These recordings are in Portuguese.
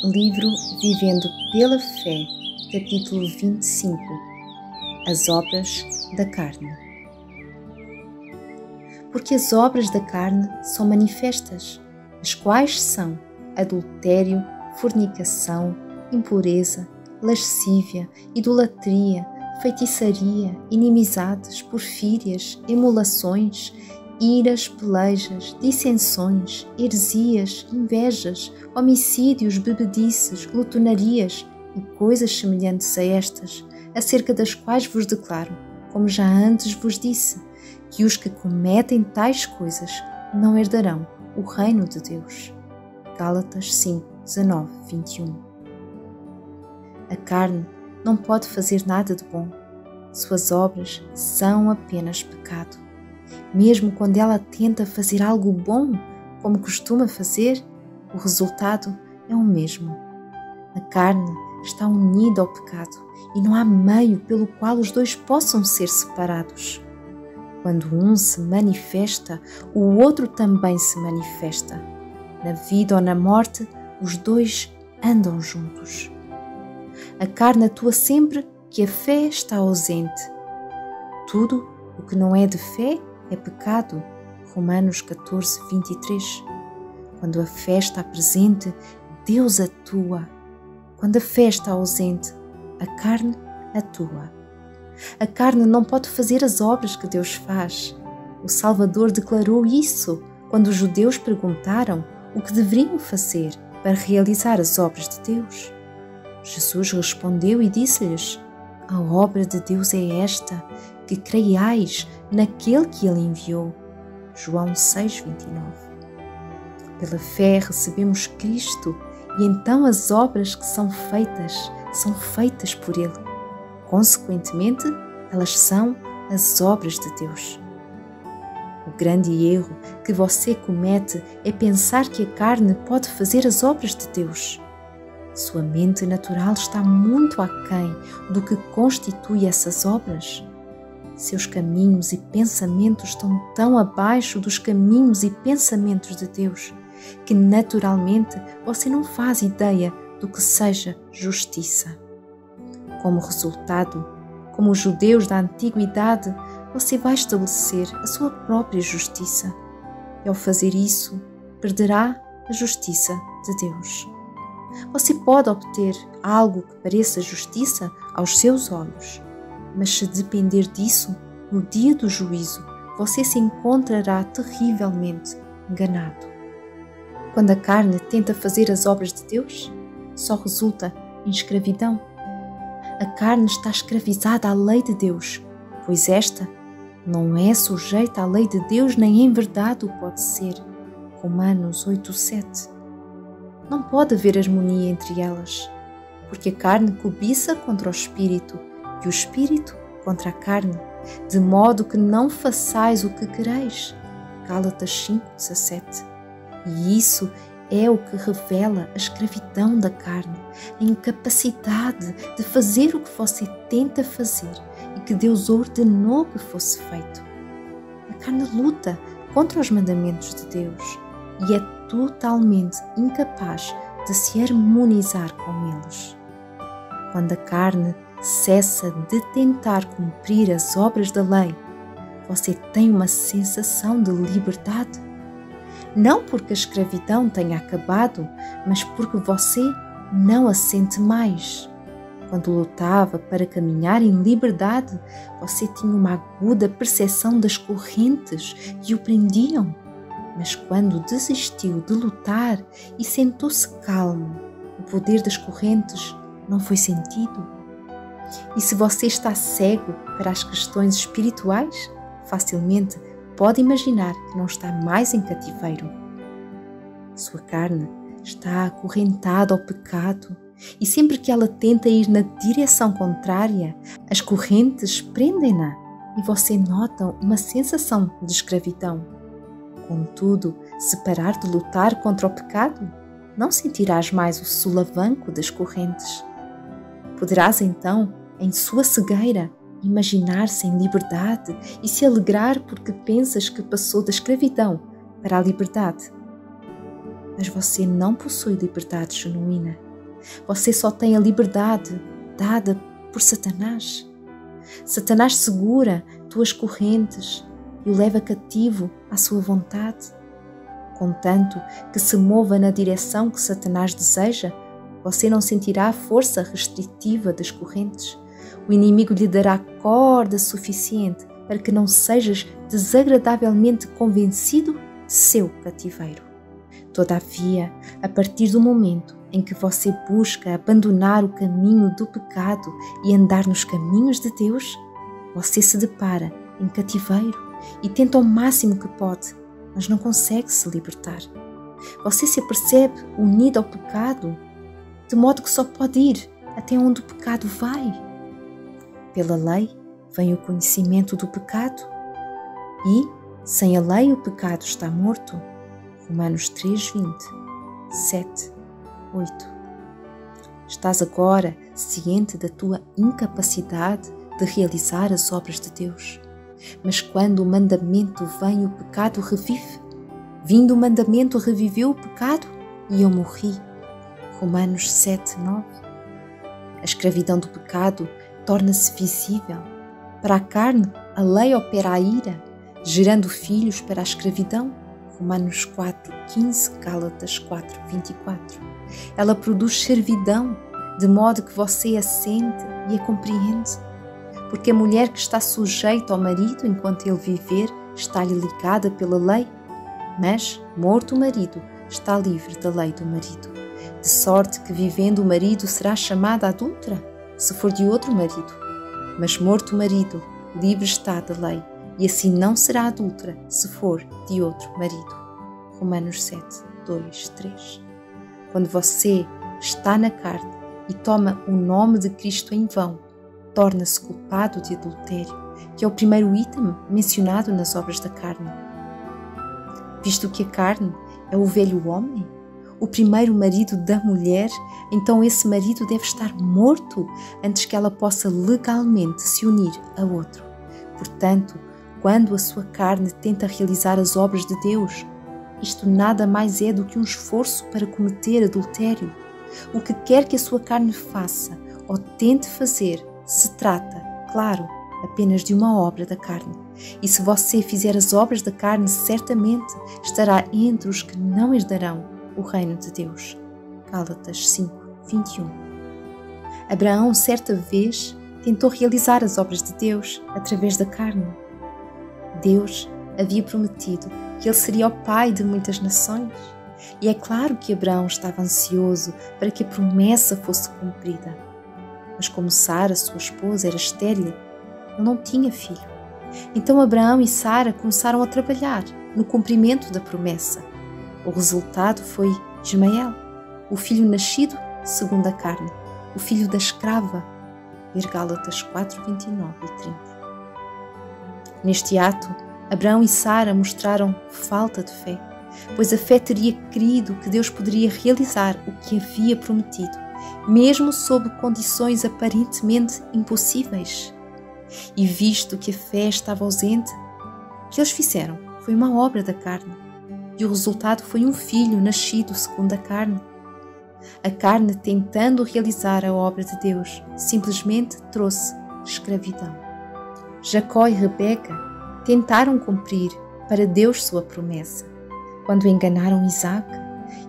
Livro Vivendo pela Fé, capítulo 25. As obras da carne. Porque as obras da carne são manifestas, as quais são adultério, fornicação, impureza, lascívia, idolatria, feitiçaria, inimizades, porfírias, emulações, iras, pelejas, dissensões, heresias, invejas, homicídios, bebedices, glutonarias e coisas semelhantes a estas, acerca das quais vos declaro, como já antes vos disse, que os que cometem tais coisas não herdarão o reino de Deus. Gálatas 5, 19, 21. A carne não pode fazer nada de bom. Suas obras são apenas pecado. Mesmo quando ela tenta fazer algo bom, como costuma fazer, o resultado é o mesmo. A carne está unida ao pecado e não há meio pelo qual os dois possam ser separados. Quando um se manifesta, o outro também se manifesta. Na vida ou na morte, os dois andam juntos. A carne atua sempre que a fé está ausente. Tudo o que não é de fé é pecado. Romanos 14, 23. Quando a fé está presente, Deus atua. Quando a fé está ausente, a carne atua. A carne não pode fazer as obras que Deus faz. O Salvador declarou isso quando os judeus perguntaram o que deveriam fazer para realizar as obras de Deus. Jesus respondeu e disse-lhes: a obra de Deus é esta, que creiais naquele que Ele enviou. João 6, 29. Pela fé recebemos Cristo e então as obras que são feitas por Ele. Consequentemente, elas são as obras de Deus. O grande erro que você comete é pensar que a carne pode fazer as obras de Deus. Sua mente natural está muito aquém do que constitui essas obras. Seus caminhos e pensamentos estão tão abaixo dos caminhos e pensamentos de Deus que naturalmente você não faz ideia do que seja justiça. Como resultado, como os judeus da antiguidade, você vai estabelecer a sua própria justiça e ao fazer isso, perderá a justiça de Deus. Você pode obter algo que pareça justiça aos seus olhos, mas se depender disso, no dia do juízo, você se encontrará terrivelmente enganado. Quando a carne tenta fazer as obras de Deus, só resulta em escravidão. A carne está escravizada à lei de Deus, pois esta não é sujeita à lei de Deus, nem em verdade o pode ser. Romanos 8, 7. Não pode haver harmonia entre elas, porque a carne cobiça contra o espírito e o espírito contra a carne, de modo que não façais o que quereis. Gálatas 5, 17. E isso é o que revela a escravidão da carne, a incapacidade de fazer o que você tenta fazer e que Deus ordenou que fosse feito. A carne luta contra os mandamentos de Deus e é totalmente incapaz de se harmonizar com eles. Quando a carne cessa de tentar cumprir as obras da lei, você tem uma sensação de liberdade. Não porque a escravidão tenha acabado, mas porque você não a sente mais. Quando lutava para caminhar em liberdade, você tinha uma aguda percepção das correntes que o prendiam. Mas quando desistiu de lutar e sentou-se calmo, o poder das correntes não foi sentido. E se você está cego para as questões espirituais, facilmente pode imaginar que não está mais em cativeiro. Sua carne está acorrentada ao pecado e sempre que ela tenta ir na direção contrária, as correntes prendem-na e você nota uma sensação de escravidão. Contudo, se parar de lutar contra o pecado, não sentirás mais o solavanco das correntes. Poderás então, em sua cegueira, imaginar-se em liberdade e se alegrar porque pensas que passou da escravidão para a liberdade. Mas você não possui liberdade genuína. Você só tem a liberdade dada por Satanás. Satanás segura tuas correntes e o leva cativo à sua vontade. Contanto que se mova na direção que Satanás deseja, você não sentirá a força restritiva das correntes. O inimigo lhe dará corda suficiente para que não sejas desagradavelmente convencido de seu cativeiro. Todavia, a partir do momento em que você busca abandonar o caminho do pecado e andar nos caminhos de Deus, você se depara em cativeiro e tenta o máximo que pode, mas não consegue se libertar. Você se percebe unido ao pecado, de modo que só pode ir até onde o pecado vai. Pela lei vem o conhecimento do pecado e, sem a lei, o pecado está morto. Romanos 3:20, 7, 8. Estás agora ciente da tua incapacidade de realizar as obras de Deus. Mas quando o mandamento vem, o pecado revive. Vindo o mandamento, reviveu o pecado e eu morri. Romanos 7:9. A escravidão do pecado torna-se visível. Para a carne, a lei opera a ira, gerando filhos para a escravidão. Romanos 4:15, Gálatas 4:24. Ela produz servidão, de modo que você a sente e a compreende. Porque a mulher que está sujeita ao marido enquanto ele viver está-lhe ligada pela lei, mas, morto o marido, está livre da lei do marido. De sorte que, vivendo o marido, será chamada adúltera, se for de outro marido. Mas, morto o marido, livre está da lei, e assim não será adúltera, se for de outro marido. Romanos 7:2-3. Quando você está na carne e toma o nome de Cristo em vão, torna-se culpado de adultério, que é o primeiro item mencionado nas obras da carne. Visto que a carne é o velho homem, o primeiro marido da mulher, então esse marido deve estar morto antes que ela possa legalmente se unir a outro. Portanto, quando a sua carne tenta realizar as obras de Deus, isto nada mais é do que um esforço para cometer adultério. O que quer que a sua carne faça ou tente fazer, se trata, claro, apenas de uma obra da carne. E se você fizer as obras da carne, certamente estará entre os que não herdarão o reino de Deus. Gálatas 5:21. Abraão, certa vez, tentou realizar as obras de Deus através da carne. Deus havia prometido que ele seria o pai de muitas nações. E é claro que Abraão estava ansioso para que a promessa fosse cumprida. Mas como Sara, sua esposa, era estéril, ele não tinha filho. Então Abraão e Sara começaram a trabalhar no cumprimento da promessa. O resultado foi Ismael, o filho nascido segundo a carne, o filho da escrava. Ver Gálatas 4:29 e 30. Neste ato, Abraão e Sara mostraram falta de fé, pois a fé teria crido que Deus poderia realizar o que havia prometido, mesmo sob condições aparentemente impossíveis. E visto que a fé estava ausente, o que eles fizeram foi uma obra da carne, e o resultado foi um filho nascido segundo a carne. A carne, tentando realizar a obra de Deus, simplesmente trouxe escravidão. Jacó e Rebeca tentaram cumprir para Deus sua promessa, quando enganaram Isaac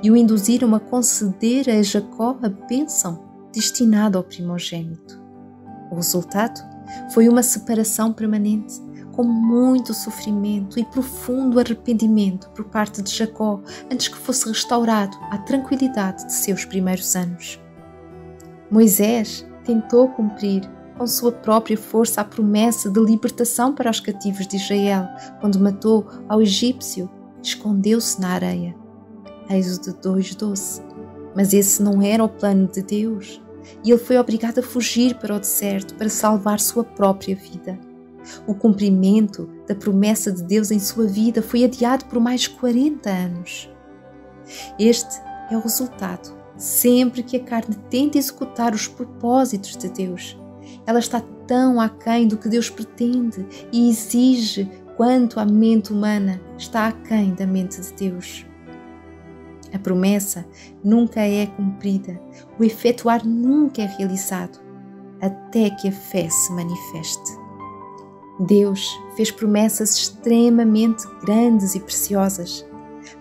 e o induziram a conceder a Jacó a bênção destinada ao primogênito. O resultado foi uma separação permanente, com muito sofrimento e profundo arrependimento por parte de Jacó, antes que fosse restaurado à tranquilidade de seus primeiros anos. Moisés tentou cumprir com sua própria força a promessa de libertação para os cativos de Israel, quando matou ao egípcio e escondeu-se na areia. Êxodo 2:12. Mas esse não era o plano de Deus, e ele foi obrigado a fugir para o deserto para salvar sua própria vida. O cumprimento da promessa de Deus em sua vida foi adiado por mais 40 anos. Este é o resultado sempre que a carne tenta executar os propósitos de Deus. Ela está tão aquém do que Deus pretende e exige quanto a mente humana está aquém da mente de Deus. A promessa nunca é cumprida, o efetuar nunca é realizado, até que a fé se manifeste. Deus fez promessas extremamente grandes e preciosas,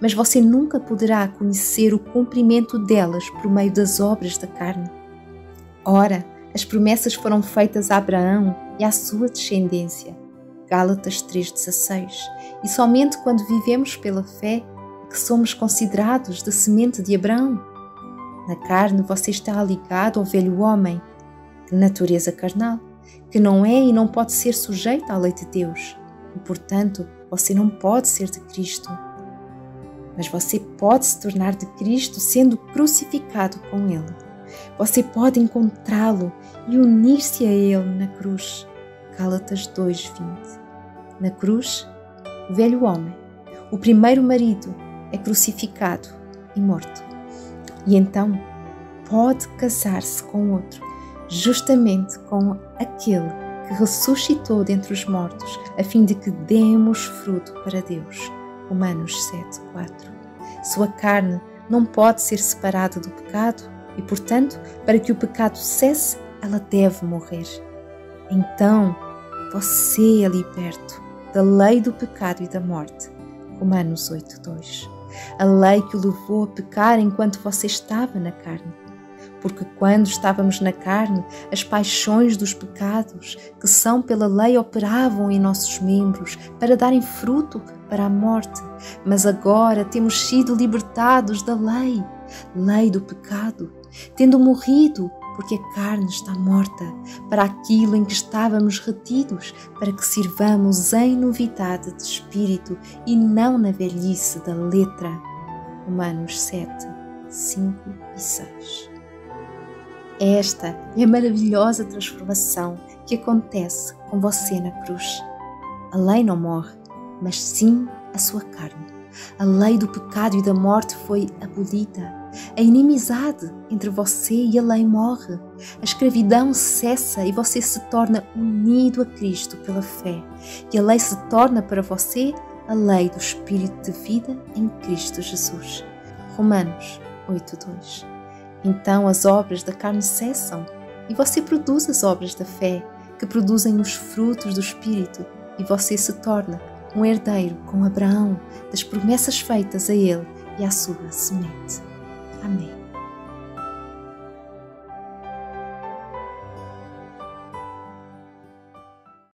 mas você nunca poderá conhecer o cumprimento delas por meio das obras da carne. Ora, as promessas foram feitas a Abraão e à sua descendência. Gálatas 3,16. E somente quando vivemos pela fé é que somos considerados da semente de Abraão. Na carne você está ligado ao velho homem, de natureza carnal, que não é e não pode ser sujeito à lei de Deus. E, portanto, você não pode ser de Cristo. Mas você pode se tornar de Cristo sendo crucificado com Ele. Você pode encontrá-lo e unir-se a Ele na cruz. Gálatas 2,20. Na cruz, o velho homem, o primeiro marido, é crucificado e morto. E então pode casar-se com outro, justamente com aquele que ressuscitou dentre os mortos, a fim de que demos fruto para Deus. Romanos 7,4. Sua carne não pode ser separada do pecado e, portanto, para que o pecado cesse, ela deve morrer. Então, você é liberto da lei do pecado e da morte. Romanos 8,2. A lei que o levou a pecar enquanto você estava na carne. Porque quando estávamos na carne, as paixões dos pecados, que são pela lei, operavam em nossos membros para darem fruto para a morte. Mas agora temos sido libertados da lei, lei do pecado, tendo morrido, porque a carne está morta, para aquilo em que estávamos retidos, para que sirvamos em novidade de espírito e não na velhice da letra. Romanos 7, 5 e 6. Esta é a maravilhosa transformação que acontece com você na cruz. A lei não morre, mas sim a sua carne. A lei do pecado e da morte foi abolida. A inimizade entre você e a lei morre. A escravidão cessa e você se torna unido a Cristo pela fé. E a lei se torna para você a lei do Espírito de vida em Cristo Jesus. Romanos 8,2. Então as obras da carne cessam e você produz as obras da fé, que produzem os frutos do Espírito, e você se torna um herdeiro com Abraão das promessas feitas a ele e à sua semente. Amém.